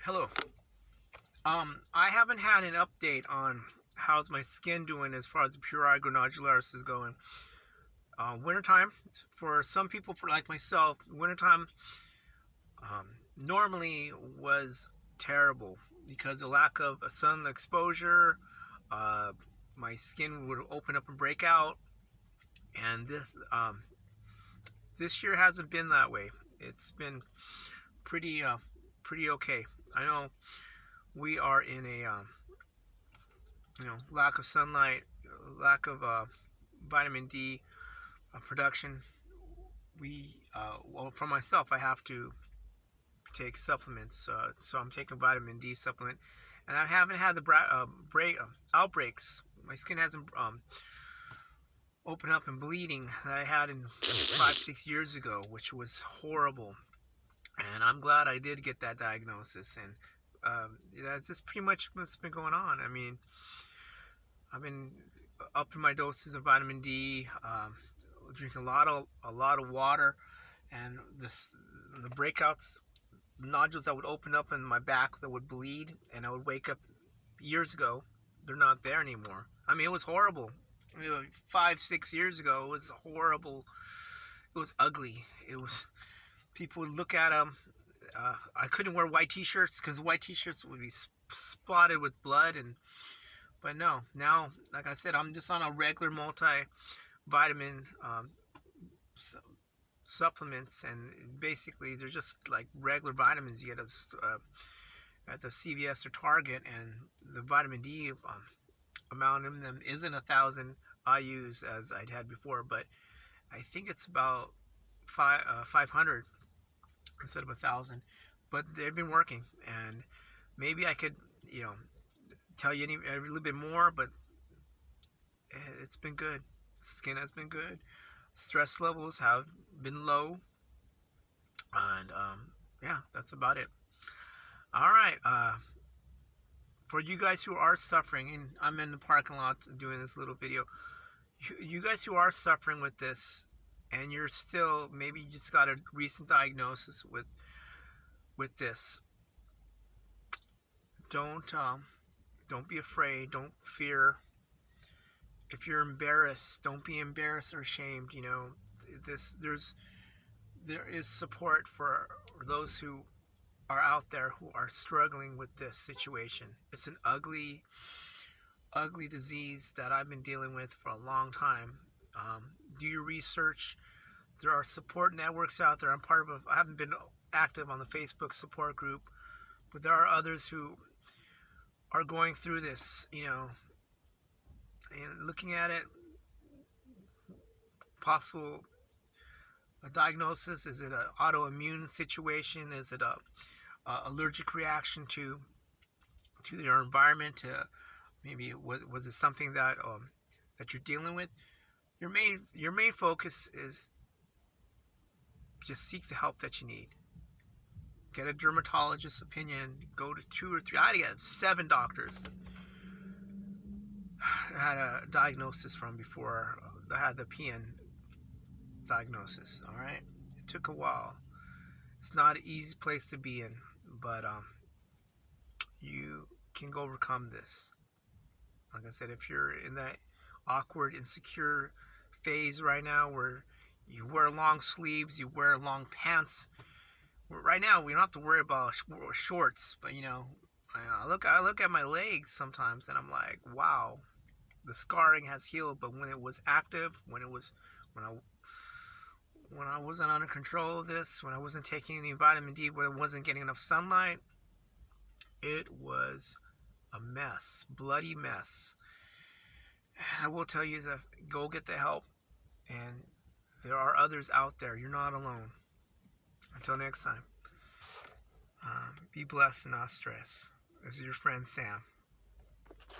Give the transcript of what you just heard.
Hello. I haven't had an update on how's my skin doing as far as the Prurigo Nodularis is going. Wintertime, for some people, for like myself, wintertime normally was terrible because the lack of sun exposure. Uh, my skin would open up and break out, and this year hasn't been that way. It's been pretty pretty okay. I know we are in a lack of sunlight, lack of vitamin D production. Well, for myself, I have to take supplements, so I'm taking vitamin D supplement, and I haven't had the outbreaks. My skin hasn't opened up and bleeding that I had in 5, 6 years ago, which was horrible. And I'm glad I did get that diagnosis, and that's just pretty much what's been going on. I mean, I've been upping my doses of vitamin D, drinking a lot of water, and the breakouts, nodules that would open up in my back that would bleed, and I would wake up years ago. They're not there anymore. I mean, it was horrible. 5, 6 years ago, it was horrible. It was ugly. It was People would look at them. I couldn't wear white t-shirts because white t-shirts would be spotted with blood, but no, now, like I said, I'm just on a regular multivitamin supplements, and basically they're just like regular vitamins you get at the CVS or Target, and the vitamin D amount in them isn't 1,000 IUs as I'd had before, but I think it's about 500 instead of 1,000. But they've been working, and maybe I could, tell you a little bit more, but it's been good. Skin has been good. Stress levels have been low, and yeah, that's about it. All right. For you guys who are suffering, and I'm in the parking lot doing this little video. You guys who are suffering with this, and you're still, maybe you just got a recent diagnosis with this. Don't be afraid. Don't fear. If you're embarrassed, don't be embarrassed or ashamed. There is support for those who are out there who are struggling with this situation. It's an ugly disease that I've been dealing with for a long time. Do your research. There are support networks out there. I haven't been active on the Facebook support group, but there are others who are going through this, and looking at it. Possible diagnosis: is it an autoimmune situation? Is it a allergic reaction to your environment? Maybe was it something that you're dealing with? Your main focus is just seek the help that you need. Get a dermatologist's opinion. Go to 2 or 3. I had 7 doctors I had a diagnosis from before I had the PN diagnosis. All right, it took a while. It's not an easy place to be in, but you can overcome this. Like I said, if you're in that awkward, insecure phase right now where you wear long sleeves, you wear long pants. Right now, we don't have to worry about shorts, but I look at my legs sometimes, and I'm like, wow, the scarring has healed. But when it was active, when I wasn't under control of this, when I wasn't taking any vitamin D, when I wasn't getting enough sunlight, it was a mess, bloody mess. And I will tell you that go get the help, and there are others out there. You're not alone. Until next time, be blessed and not stress. This is your friend Sam.